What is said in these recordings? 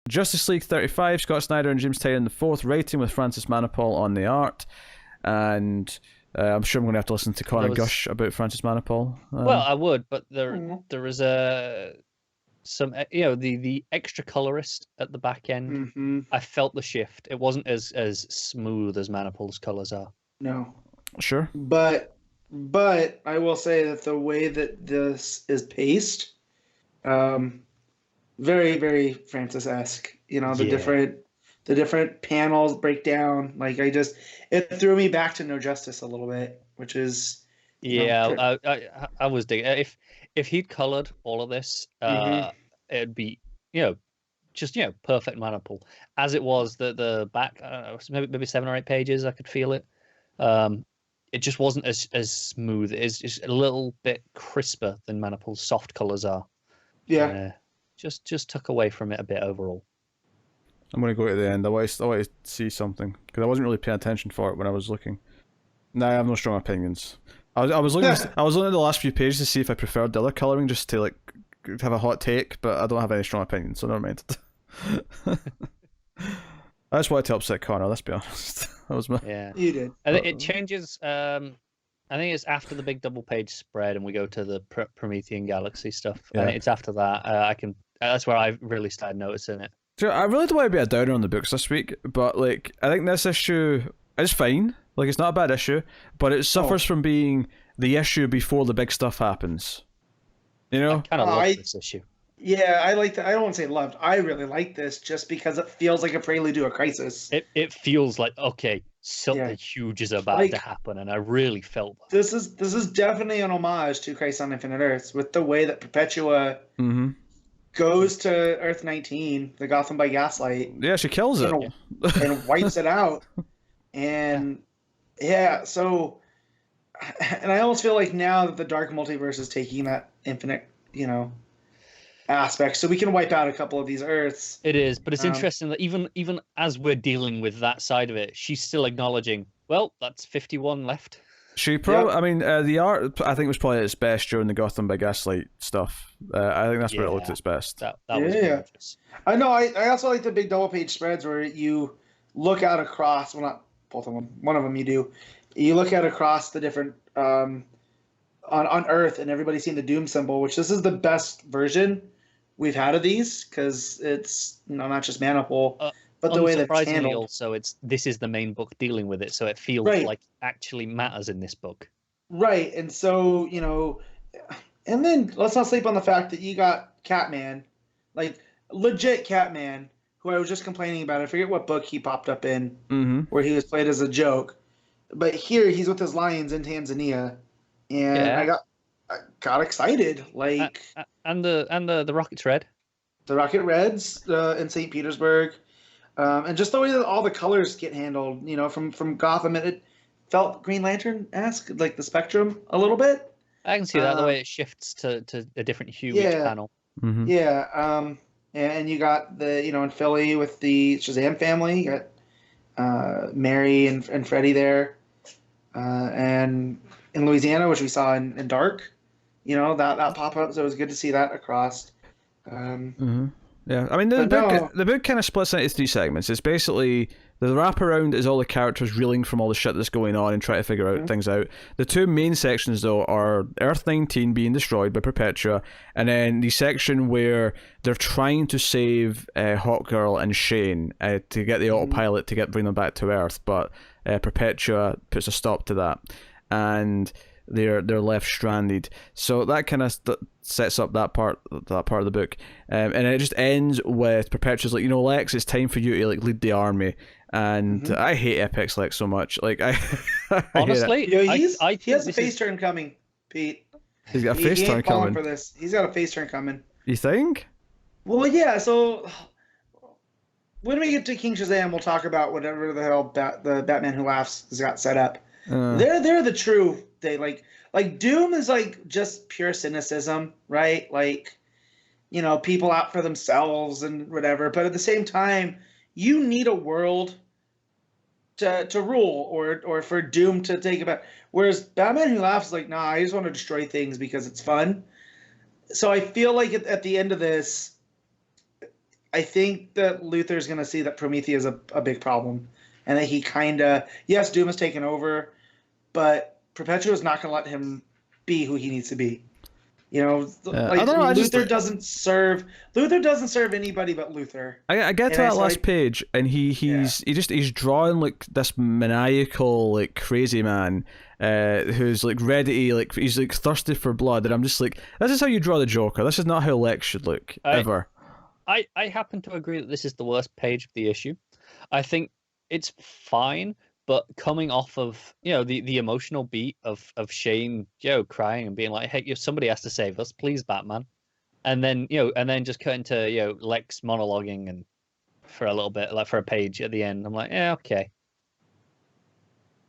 Justice League 35, Scott Snyder and James Tynion IV, writing with Francis Manapul on the art. And I'm sure I'm going to have to listen to Connor gush about Francis Manapul. Well, I would, but there is some, the extra colorist at the back end. I felt the shift. It wasn't as smooth as Manipul's colors are. No. Sure. But I will say that the way that this is paced, very, very Francis-esque. The different panels break down. Like it threw me back to No Justice a little bit, which is I was digging. If he'd colored all of this, it'd be just perfect Manipul. As it was, the back, maybe 7 or 8 pages, I could feel it. It just wasn't as smooth. It's just a little bit crisper than Manipul's soft colors are. Yeah. Just took away from it a bit overall. I'm going to go to the end. I want to see something because I wasn't really paying attention for it when I was looking. No, I have no strong opinions. I was looking. I was looking at the last few pages to see if I preferred the other coloring, just to have a hot take. But I don't have any strong opinions, so never mind. I just wanted to upset Connor. Let's be honest. That was my. Yeah, you did. It changes. I think it's after the big double page spread, and we go to the Promethean Galaxy stuff. Yeah. I think it's after that. That's where I really started noticing it. So I really don't want to be a downer on the books this week, but I think this issue is fine. It's not a bad issue, but it suffers from being the issue before the big stuff happens. I kind of love this issue. Yeah, I like that. I don't want to say loved. I really like this just because it feels like a prelude to a crisis. It feels like, okay, something huge is about to happen, and I really felt that. This is definitely an homage to Crisis on Infinite Earths with the way that Perpetua goes to Earth 19, the Gotham by Gaslight. Yeah, she kills it. And wipes it out. And so... And I almost feel like now that the Dark Multiverse is taking that infinite, aspect, so we can wipe out a couple of these Earths. It is, but it's interesting that even as we're dealing with that side of it, she's still acknowledging, well, that's 51 left. She probably, I mean, the art, I think, was probably at its best during the Gotham by Gaslight stuff. I think that's where it looked its best. That was gorgeous. I know, I also like the big double page spreads where you look out across, well, not both of them, one of them you do. You look out across the different, on Earth, and everybody's seeing the Doom symbol, which this is the best version we've had of these, because it's not just Manipul, but the way they're handled. Also, this is the main book dealing with it, so it feels like actually matters in this book. Right, and so and then let's not sleep on the fact that you got Catman, legit Catman, who I was just complaining about. I forget what book he popped up in, where he was played as a joke, but here he's with his lions in Tanzania, and I got excited, and the Rocket's red. The Rocket Reds in St. Petersburg, and just the way that all the colors get handled, from Gotham, it felt Green Lantern-esque, like the spectrum a little bit. I can see that the way it shifts to a different hue each panel. Mm-hmm. Yeah, and you got in Philly with the Shazam family, you got Mary and Freddie there, and in Louisiana, which we saw in Dark. That pop-up, so it was good to see that across. Yeah, I mean, the book kind of splits into 3 segments. It's basically, the wraparound is all the characters reeling from all the shit that's going on and trying to figure out things out. The 2 main sections, though, are Earth 19 being destroyed by Perpetua, and then the section where they're trying to save Hawkgirl and Shane to get the autopilot to bring them back to Earth, but Perpetua puts a stop to that. And they're left stranded. So that kind of sets up that part of the book, and it just ends with Perpetua's like, Lex, it's time for you to lead the army. And I hate Epics Lex so much. I honestly, he has a face turn coming, Pete. He's got a face turn coming for this. He's got a face turn coming. You think? Well, yeah. So when we get to King Shazam, we'll talk about whatever the hell the Batman Who Laughs has got set up. They're the true. They like Doom is just pure cynicism, right? People out for themselves and whatever. But at the same time, you need a world to rule or for Doom to take about. Whereas Batman Who Laughs is like, nah, I just want to destroy things because it's fun. So I feel like at the end of this, I think that Luthor's going to see that Promethea is a big problem, and that he kind of, yes, Doom has taken over, but Perpetua is not going to let him be who he needs to be. You know, like I don't know, Luthor doesn't serve anybody but Luthor. I get to that last page, and he's drawing like this maniacal, like crazy man, who's like ready, like he's like thirsty for blood, and I'm just like, this is how you draw the Joker. This is not how Lex should look ever. I happen to agree that this is the worst page of the issue. I think it's fine, but coming off of, you know, the emotional beat of Shane, you know, crying and being like, hey, somebody has to save us, please, Batman. And then, you know, and then just cut into, you know, Lex monologuing and for a little bit, like for a page at the end. I'm like, yeah, okay.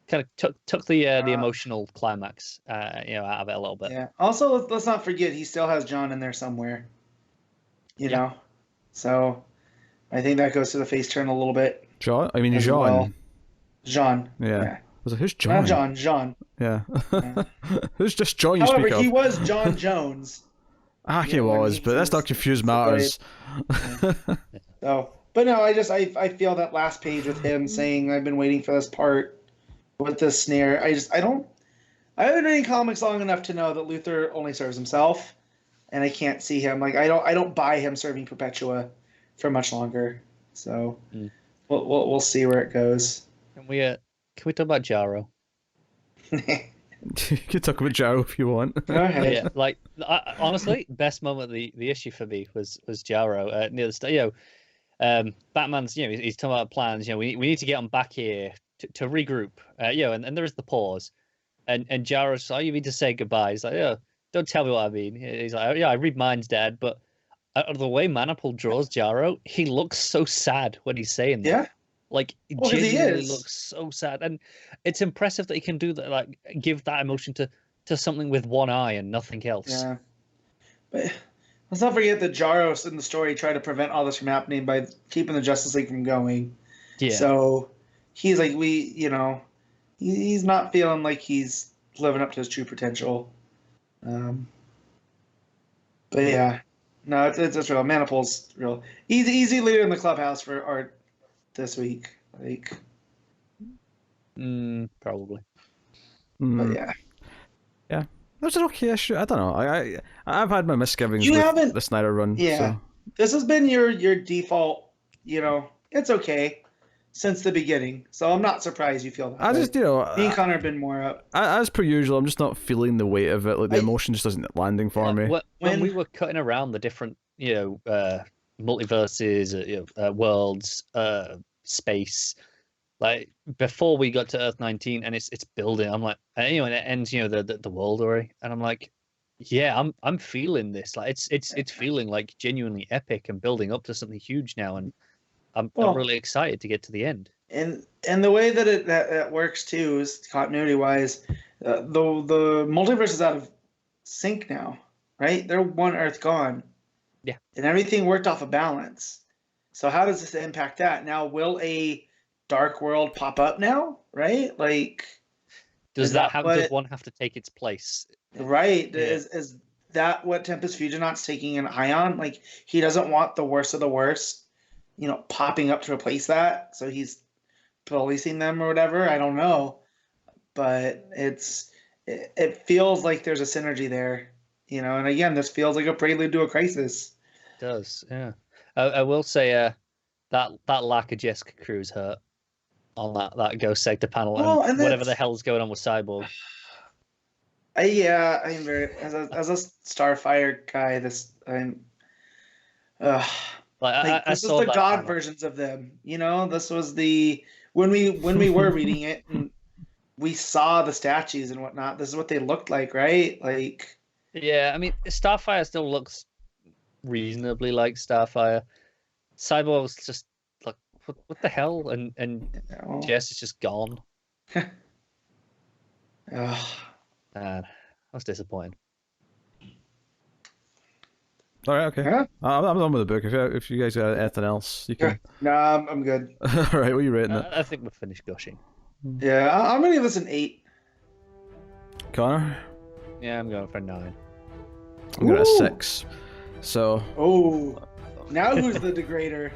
Kind of took the emotional climax, you know, out of it a little bit. Yeah. Also, let's not forget he still has John in there somewhere. You know, so I think that goes to the face turn a little bit. John? I mean, Jean. Well. Jean. Yeah. I was like, who's John? Not John. Jean. Yeah. Who's just John? You However, speak he of? was John Jones. He was, but that's not confuse matters. So, but no, I feel that last page with him saying, "I've been waiting for this part with this snare." I haven't read comics long enough to know that Luthor only serves himself, and I can't see him I don't buy him serving Perpetua for much longer. So, we'll see where it goes. Can we talk about Jarro? You can talk about Jarro if you want. Go ahead. Yeah, like honestly, best moment of the issue for me was Jarro near the start. You know, Batman's, you know, he's talking about plans. You know, we need to get him back here to regroup. You know, and there is the pause, and Jarro's like, oh, you need to say goodbye. He's like, yeah, don't tell me what I mean. He's like, oh, yeah, I read minds, Dad, but the way Manapul draws Jarro, he looks so sad when he's saying that. Yeah. Like, he genuinely looks so sad, and it's impressive that he can do that. Like, give that emotion to something with one eye and nothing else. Yeah, but let's not forget that Jarros in the story tried to prevent all this from happening by keeping the Justice League from going. Yeah. So he's like, he's not feeling like he's living up to his true potential. But yeah, no, it's real. Manipul's real. Easy leader in the clubhouse for art this week, like. Probably. But yeah. Yeah, that was an okay issue. I don't know. I've had my misgivings with the Snyder run. Yeah, so. This has been your default. You know, it's okay since the beginning. So I'm not surprised you feel that. I just, you know, me and Connor have been more up. As per usual, I'm just not feeling the weight of it. Like the emotion just isn't landing for me. When we were cutting around the different, you know, multiverses, worlds, space, like before we got to Earth 19, and it's building. I'm like, you know, and it ends, you know, the world story, and I'm like, yeah, I'm feeling this. Like it's feeling like genuinely epic and building up to something huge now, and I'm really excited to get to the end. And the way that it works too is continuity wise, the multiverse is out of sync now, right? They're one Earth gone. Yeah. And everything worked off a balance. So how does this impact that? Now, will a dark world pop up now? Right? Like, does one have to take its place? Right. Yeah. Is that what Tempest Fusionnaut's taking an eye on? Like, he doesn't want the worst of the worst, you know, popping up to replace that. So he's policing them or whatever. I don't know. But it feels like there's a synergy there, you know. And again, this feels like a prelude to a crisis. It does, yeah. I will say that lack of Jessica Cruz hurt on that Ghost Sector panel, and whatever the hell's going on with Cyborg. I'm very as a Starfire guy. This was the God panel. Versions of them. You know, this was when we were reading it and we saw the statues and whatnot. This is what they looked like, right? Like, yeah, I mean, Starfire still looks reasonably like Starfire. Cyborg's just like, what the hell? And Jess is just gone. Man, I was disappointed. All right, okay. Yeah. I'm done with the book. If you guys got anything else, you can. No, I'm good. All right, what are you rating it? I think we're finished gushing. Yeah, I'm gonna give this an 8. Connor? Yeah, I'm going for 9. I'm going to 6. So. Oh. Now who's the degrader?